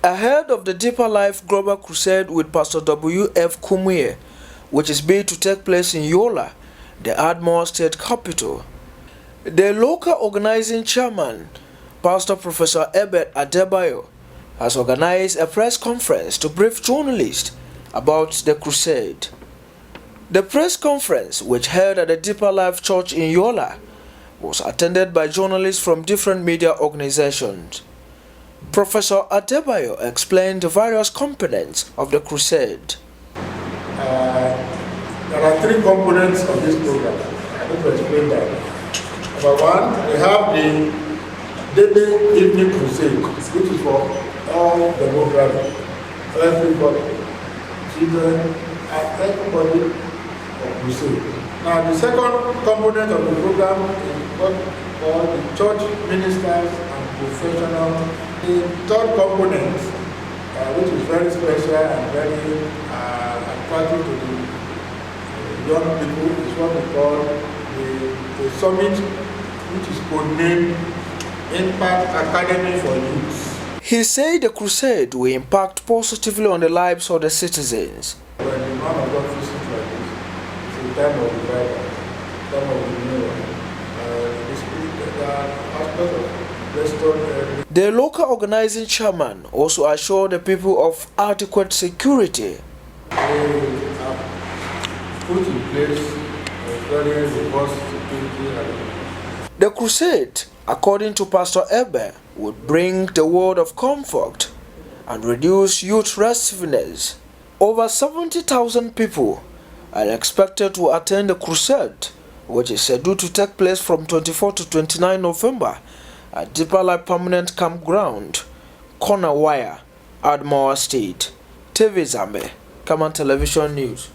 Ahead of the Deeper Life Global Crusade with Pastor W.F. Kumuyi, which is being to take place in Yola, the Adamawa State capital, the local organizing chairman, Pastor Professor Abel Adebayo, has organized a press conference to brief journalists about the crusade. The press conference, which held at the Deeper Life Church in Yola, was attended by journalists from different media organizations. Professor Adebayo explained the various components of the crusade. There are three components of this program. I need to explain that. Number one, we have the daily evening crusade, which is for all demographics, everybody, children, and everybody of crusade. Now, the second component of the program is what we call the church ministers and professionals. The third component, which is very special and very attractive to the young people, is what we call the summit, which is codenamed Impact Academy for Youth. He said the crusade will impact positively on the lives of the citizens. When the man of God visits like this, it's a time of revival, time of renewal. Aspect of the local organizing chairman also assured the people of adequate security. They have put in place a very robust security. The crusade, according to Pastor Abel, would bring the word of comfort and reduce youth restiveness. Over 70,000 people are expected to attend the crusade, which is scheduled to take place from 24 to 29 November at Deeper Life Permanent Campground, Corner Wire, Adamawa State. TV Zambe, Come on Television News.